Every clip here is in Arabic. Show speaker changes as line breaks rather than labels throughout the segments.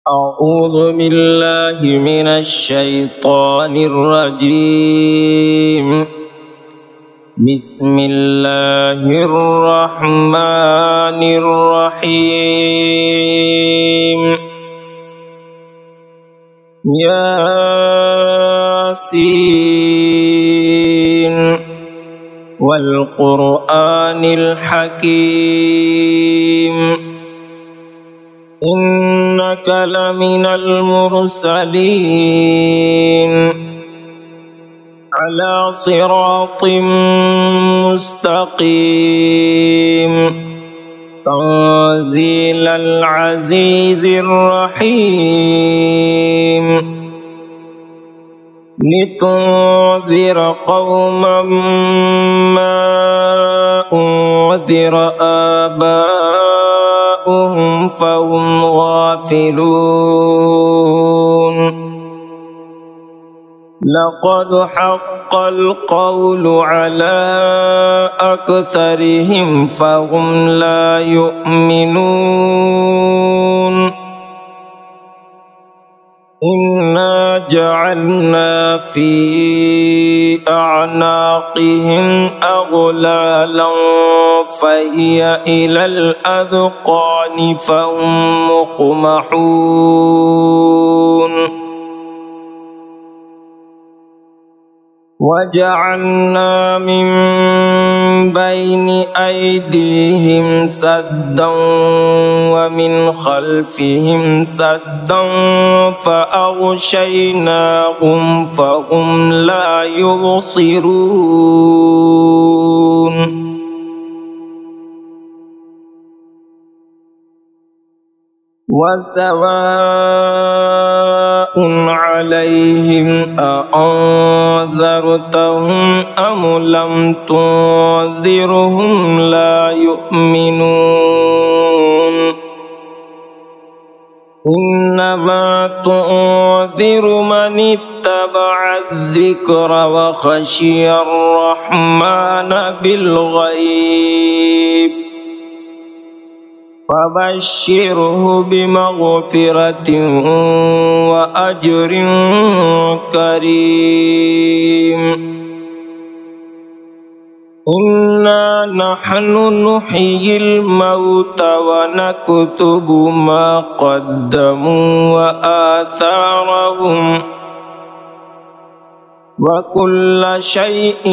أعوذ بالله من الشيطان الرجيم. بسم الله الرحمن الرحيم. ياسين والقرآن الحكيم إنك لمن المرسلين على صراط مستقيم تنزيل العزيز الرحيم لتنذر قوما ما أنذر آباؤهم فهم غافلون. لقد حق القول على أكثرهم فهم لا يؤمنون. إنا جعلنا في أعناقهم أغلالا فهي إلى الأذقان فهم مقمحون. وجعلنا من بين أيديهم سدا ومن خلفهم سدا فأغشيناهم فهم لا يبصرون. وسواء عليهم أأنذرتهم أم لم تنذرهم لا يؤمنون. إنما تنذر من اتبع الذكر وخشي الرحمن بالغيب فبشره بمغفرة وأجر كريم. إنا نحن نحيي الموتى ونكتب ما قدموا وآثارهم وكل شيء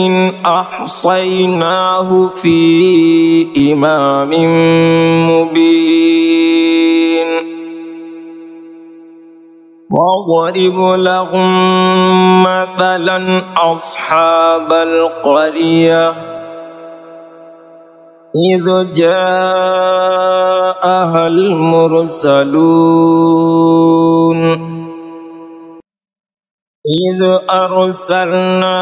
أحصيناه في إمام مبين. واضرب لهم مثلا أصحاب القرية إذ جاءها المرسلون إذ أرسلنا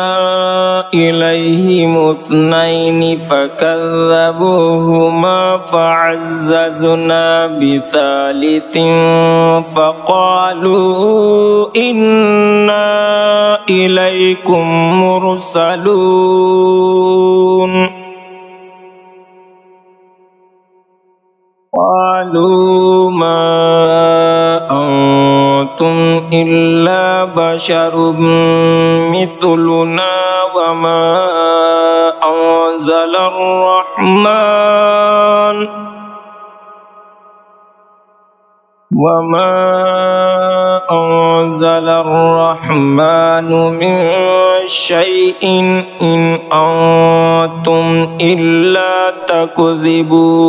إليهم اثنين فكذبوهما فعززنا بثالث فقالوا إنا إليكم مرسلون. قالوا ما أنتم إلا بشر مثلنا وما أنزل الرحمن من شيء إن أنتم إلا تكذبون.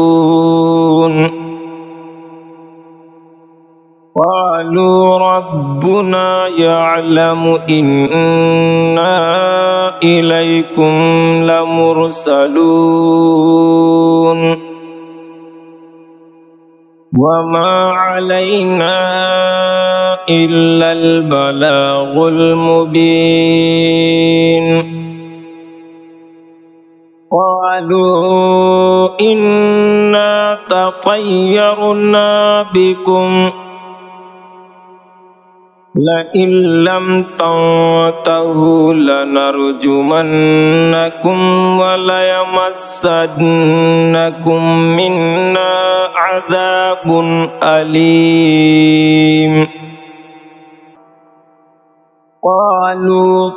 قالوا ربنا يعلم إنا إليكم لمرسلون وما علينا إلا البلاغ المبين. قالوا إنا تطيرنا بكم لئن لم تنتهوا لنرجمنكم وليمسنكم منا عذاب أليم قالوا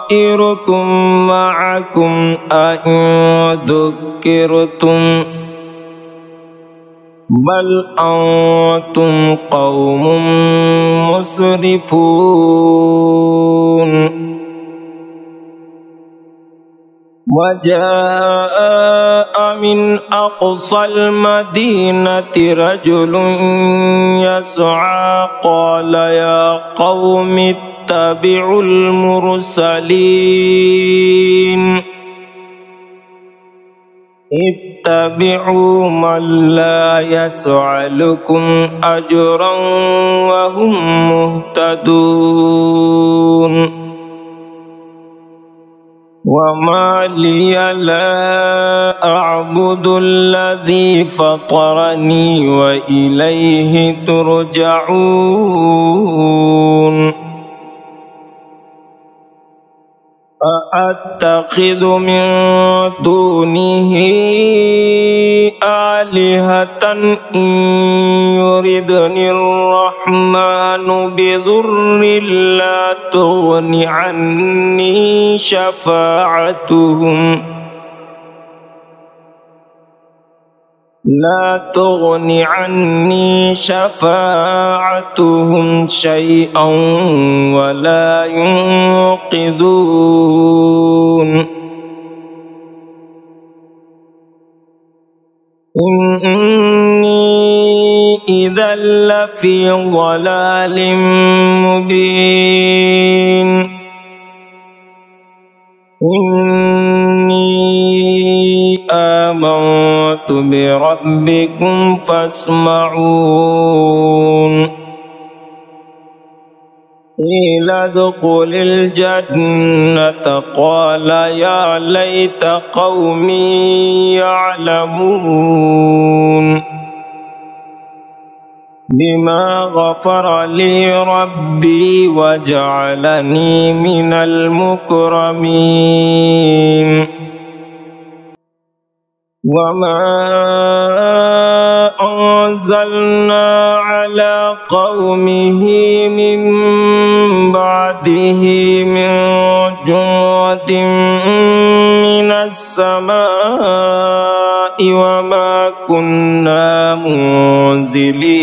طائركم معكم أئن ذكرتم بل أنتم قوم مسرفون وجاء من أقصى المدينة رجل يسعى قال يا قوم اتبعوا المرسلين اتبعوا من لا يسألكم أجرا وهم مهتدون وما لي لا أعبد الذي فطرني وإليه ترجعون أأتخذ من دونه آلهة إن يردني الرحمن بضر لا تغن عني شفاعتهم شيئا ولا ينقذون إني إذا لفي ضلال مبين إني آمنت بربكم فاسمعون قيل ادخل الجنة قال يا ليت قومي يعلمون بما غفر لي ربي وجعلني من المكرمين وما أنزلنا على قومه من بعده من جند من السماء وما كنا منزلين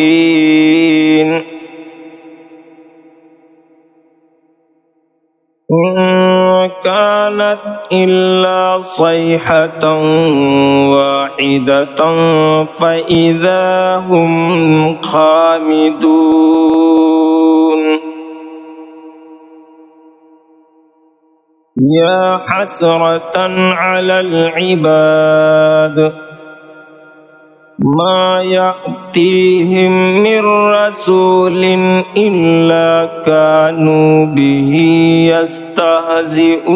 إن كانت إلا صيحة واحدة فإذا هم خامدون يا حسرة على العباد ما يأتيهم من رسول إلا كانوا به يستهزئون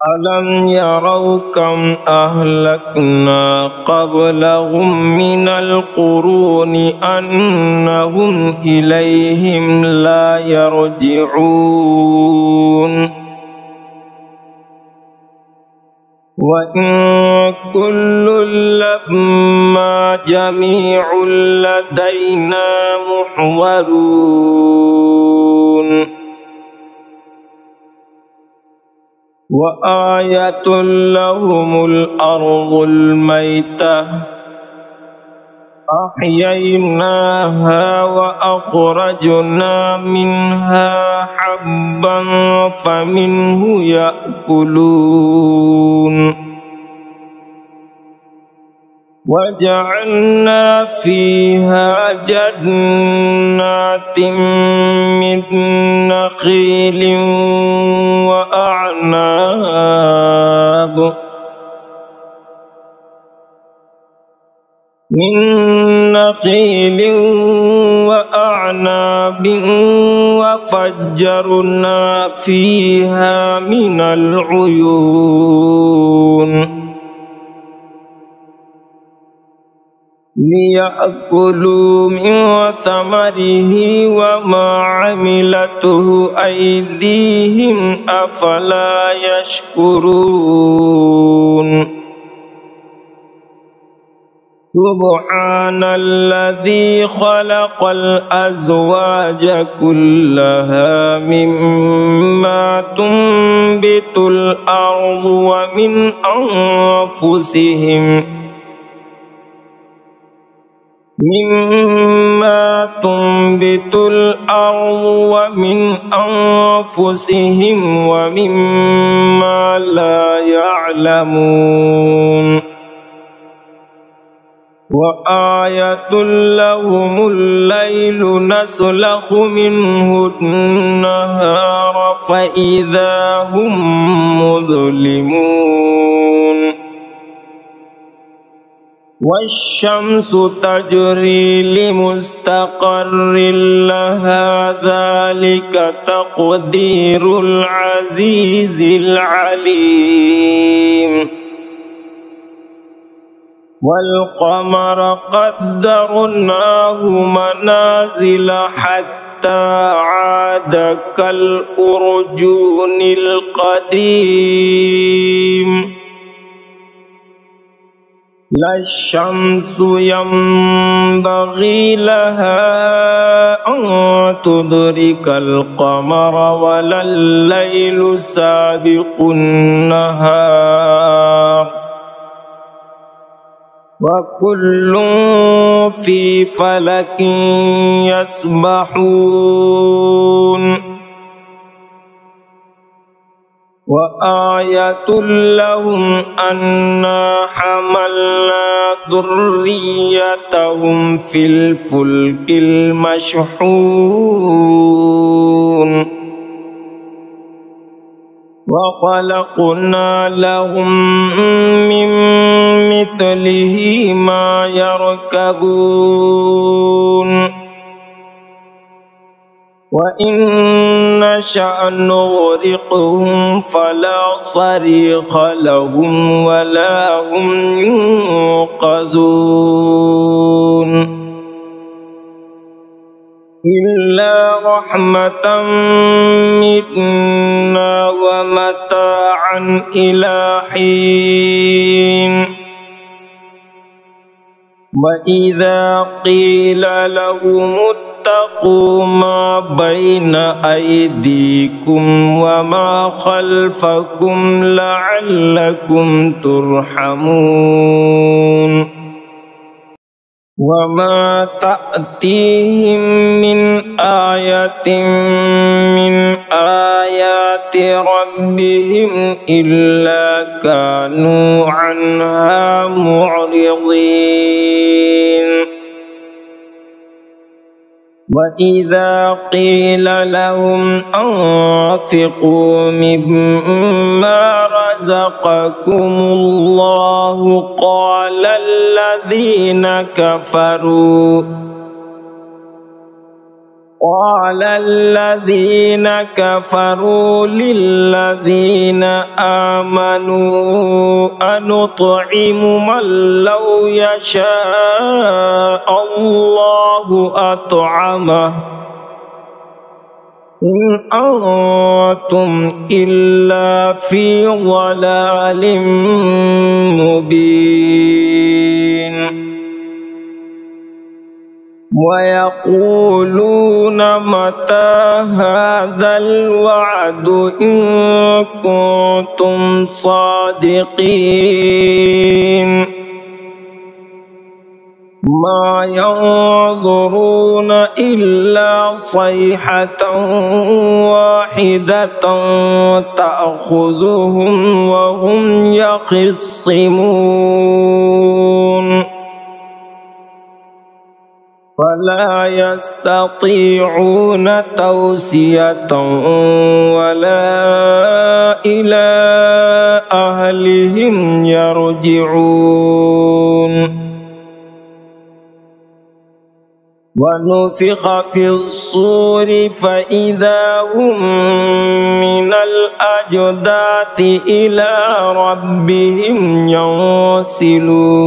ألم يروا كم أهلكنا قبلهم من القرون أنهم إليهم لا يرجعون وإن كل لما جميع لدينا محضرون وآية لهم الأرض الميتة أحييناها وأخرجنا منها حبا فمنه يأكلون وجعلنا فيها جنات من نخيل وأعناب وفجرنا فيها من العيون ليأكلوا من ثمره وما عملته أيديهم أفلا يشكرون سبحان الذي خلق الأزواج كلها مما تنبت الأرض ومن أنفسهم ومما لا يعلمون وآية لهم الليل نسلخ منه النهار فإذا هم مظلمون والشمس تجري لمستقر لها ذلك تقدير العزيز العليم والقمر قدرناه منازل حتى عاد كالأرجون القديم لا الشمس ينبغي لها أن تدرك القمر ولا الليل سابق النهار وكل في فلك يسبحون وآية لهم أنا حملنا ذريتهم في الفلك المشحون وخلقنا لهم من مثله ما يركبون وإن نشأ نغرقهم فلا صريخ لهم ولا هم ينقذون إلا رحمة منا ومتاعا إلى حين وإذا قيل لهم اتقوا ما بين أيديكم وما خلفكم لعلكم ترحمون وما تأتيهم من آية من آيات ربهم إلا كانوا عنها معرضين وإذا قيل لهم أنفقوا مما رزقكم الله قال الذين كفروا للذين آمنوا أنطعم من لو يشاء الله أطعمه إن أنتم إلا في ضلال مبين ويقولون متى هذا الوعد إن كنتم صادقين ما ينظرون إلا صيحة واحدة تأخذهم وهم يخصمون ولا يستطيعون توصية ولا إلى أهلهم يرجعون ونفخ في الصور فإذا هم من الأجداث إلى ربهم ينسلون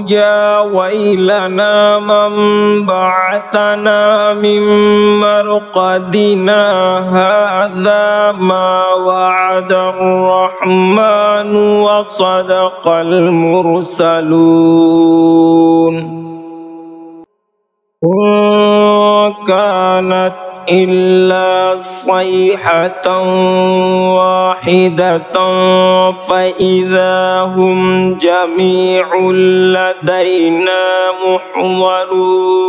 يا ويلنا من بعثنا من مرقدنا هذا ما وعد الرحمن وصدق المرسلون إن كانت إلا صيحة واحدة فإذا هم جميع لدينا محضرون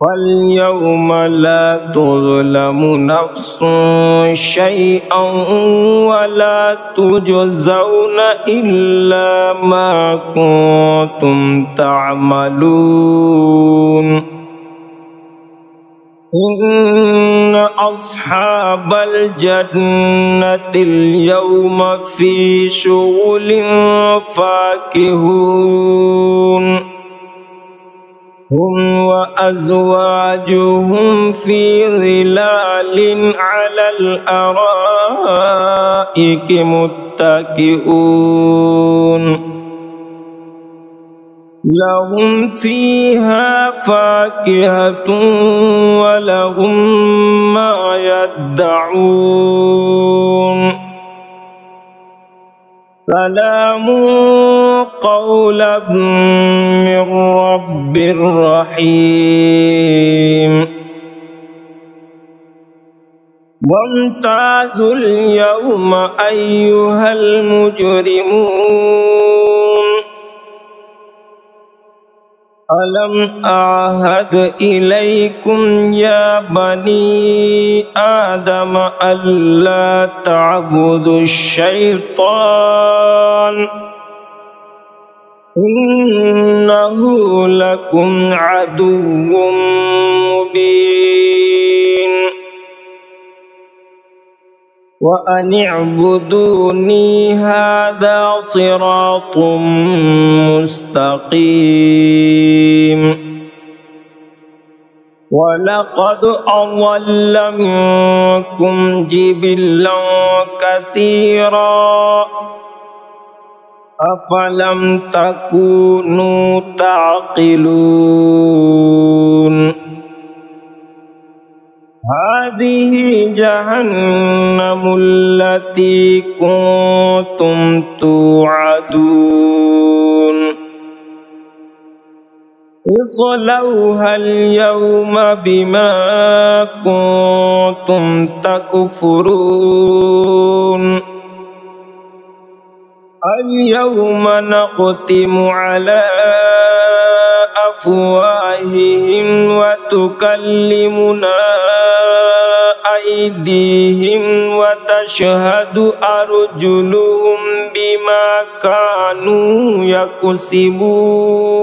فاليوم لا تظلم نفس شيئا ولا تجزون إلا ما كنتم تعملون إن أصحاب الجنة اليوم في شغل فاكهون هم وأزواجهم في ظلال على الأرائك متكئون لهم فيها فاكهة ولهم ما يدعون سلام قولا من رب رحيم وامتازوا اليوم أيها المجرمون ألم أعهد إليكم يا بني آدم ألا تعبدوا الشيطان إنه لكم عدو مبين وأن اعبدوني هذا صراط مستقيم ولقد أضل منكم جبلا كثيرا أفلم تكونوا تعقلون هذه جهنم التي كنتم توعدون اصلوها اليوم بما كنتم تكفرون اليوم نختم على أفواههم وتكلمنا أيديهم وتشهد أرجلهم بما كانوا يكسبون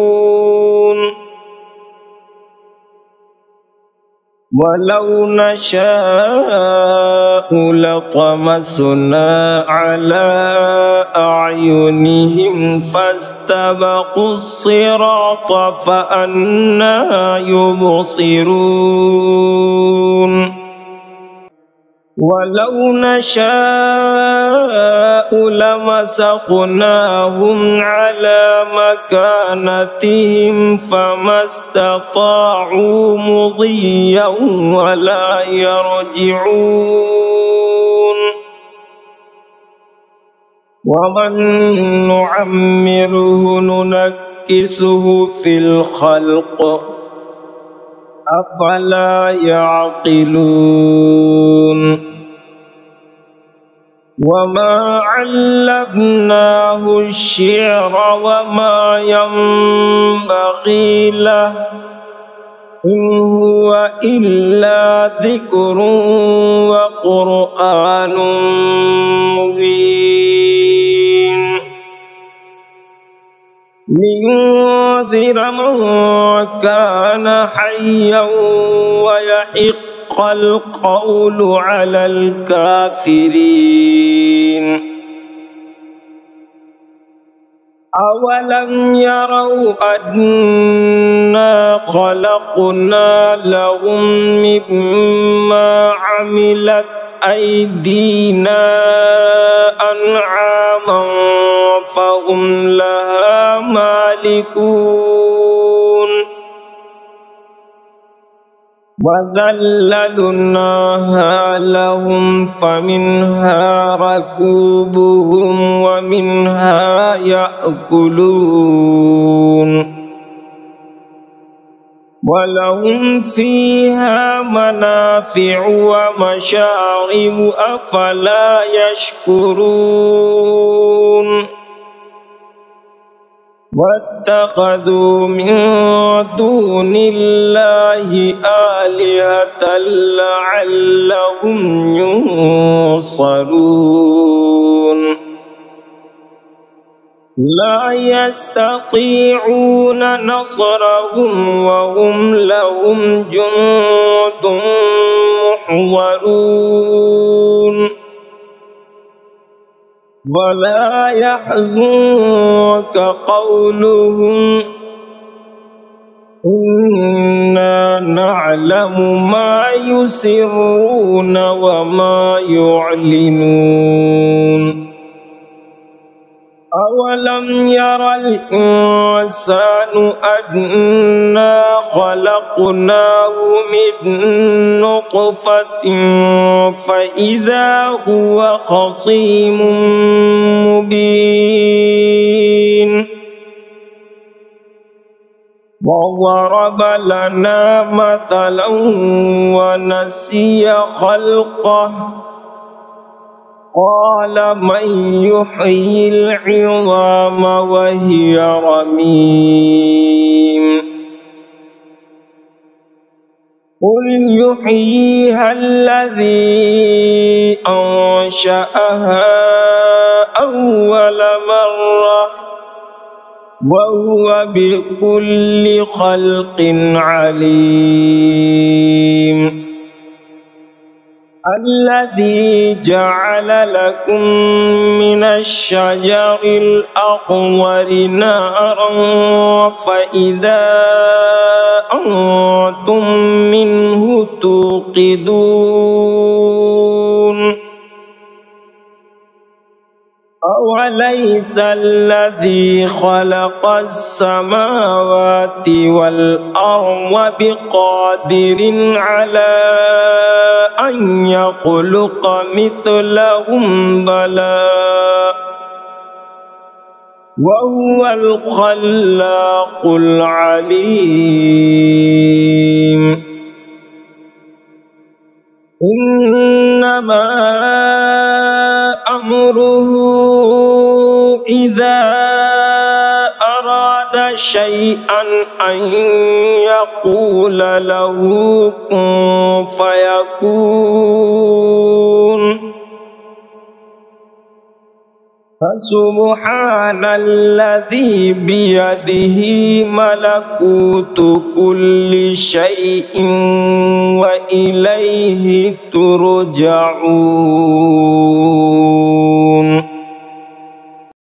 ولو نشاء لطمسنا على أعينهم فاستبقوا الصراط فأنى يبصرون ولو نشاء لمسخناهم على مكانتهم فما استطاعوا مضيا ولا يرجعون ومن نعمره ننكسه في الخلق أفلا يعقلون وما علمناه الشعر وما ينبغي له إن هو إلا ذكر وقرآن مبين لينذر من كان حيا ويحق القول على الكافرين أولم يروا أنا خلقنا لهم مما عملت أيدينا أنعاما فهم لها مالكون وذللناها لهم فمنها ركوبهم ومنها يأكلون ولهم فيها منافع ومشارب أفلا يشكرون واتخذوا من دون الله آلهة لعلهم ينصرون لا يستطيعون نصرهم وهم لهم جند محضرون ولا يحزنك قولهم إنا نعلم ما يسرون وما يعلنون أولم ير الإنسان أنا خلقناه من نطفة فإذا هو خصيم مبين وضرب لنا مثلا ونسي خلقه قال من يحيي العظام وهي رميم قل يحييها الذي أنشأها أول مرة وهو بكل خلق عليم الذي جعل لكم من الشجر الأخضر نارا فإذا أنتم منه توقدون أوليس الذي خلق السماوات والأرض بقادر على أن يخلق مثلهم بلى وهو الخلاق العليم إنما أمره إذا أراد شيئا أن يقول له كن فيكون فسبحان الذي بيده ملكوت كل شيء وإليه ترجعون.